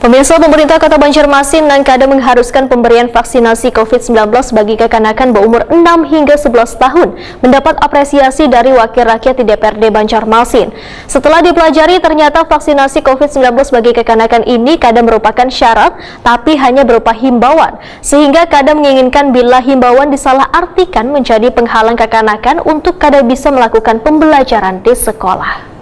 Pemirsa, pemerintah Kota Banjarmasin dan Kadem mengharuskan pemberian vaksinasi COVID-19 bagi kekanakan berumur 6 hingga 11 tahun mendapat apresiasi dari Wakil Rakyat di DPRD Banjarmasin. Setelah dipelajari, ternyata vaksinasi COVID-19 bagi kekanakan ini kadang merupakan syarat, tapi hanya berupa himbauan. Sehingga kadang menginginkan bila himbauan disalahartikan menjadi penghalang kekanakan untuk kadang bisa melakukan pembelajaran di sekolah.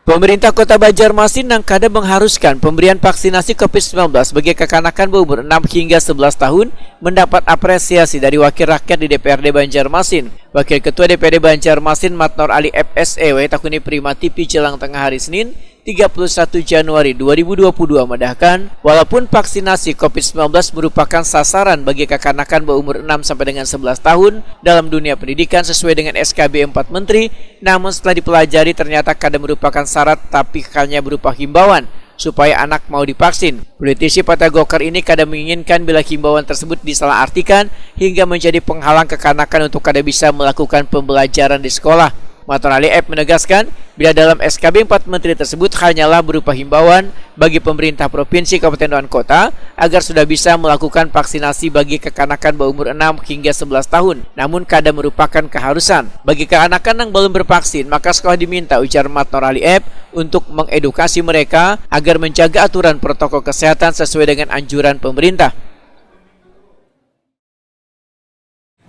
Pemerintah Kota Banjarmasin dan Kadem mengharuskan pemberian vaksinasi COVID-19 bagi kekanakan berumur 6 hingga 11 tahun mendapat apresiasi dari Wakil Rakyat di DPRD Banjarmasin. Wakil Ketua DPRD Banjarmasin Matnor Ali FSEW takuni Prima TV jelang tengah hari Senin 31 Januari 2022 medahkan, walaupun vaksinasi COVID-19 merupakan sasaran bagi kekanakan berumur 6 sampai dengan 11 tahun dalam dunia pendidikan sesuai dengan SKB 4 Menteri, namun setelah dipelajari ternyata kadang merupakan syarat tapi hanya berupa himbauan supaya anak mau divaksin. Politisi Partai Golkar ini kadang menginginkan bila himbauan tersebut disalahartikan hingga menjadi penghalang kekanakan untuk kadang bisa melakukan pembelajaran di sekolah. Matnor Ali F menegaskan, bila dalam SKB 4 Menteri tersebut hanyalah berupa himbauan bagi pemerintah provinsi, kabupaten, dan kota agar sudah bisa melakukan vaksinasi bagi kekanakan berumur 6 hingga 11 tahun. Namun kadang merupakan keharusan. Bagi kekanakan yang belum bervaksin, maka sekolah diminta, ujar Matnor Ali F, untuk mengedukasi mereka agar menjaga aturan protokol kesehatan sesuai dengan anjuran pemerintah.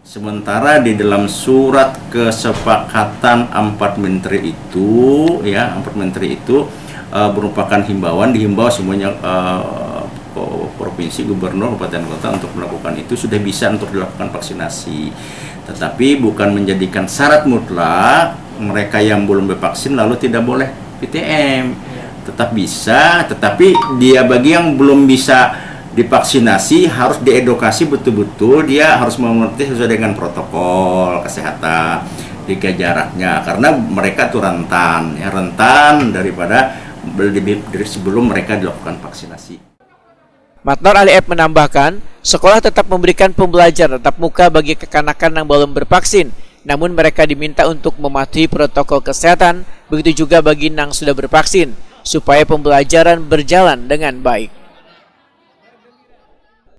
Sementara di dalam surat kesepakatan 4 menteri itu, merupakan himbauan, dihimbau semuanya provinsi, gubernur, kabupaten, kota untuk melakukan itu sudah bisa untuk dilakukan vaksinasi. Tetapi bukan menjadikan syarat mutlak mereka yang belum divaksin lalu tidak boleh PTM. Tetap bisa, tetapi dia bagi yang belum bisa divaksinasi harus diedukasi betul-betul, dia harus mengerti sesuai dengan protokol kesehatan, jaga jaraknya, karena mereka tuh rentan daripada sebelum mereka dilakukan vaksinasi. Matnor Ali F menambahkan, sekolah tetap memberikan pembelajaran tatap muka bagi kekanakan yang belum bervaksin, namun mereka diminta untuk mematuhi protokol kesehatan, begitu juga bagi yang sudah bervaksin, supaya pembelajaran berjalan dengan baik.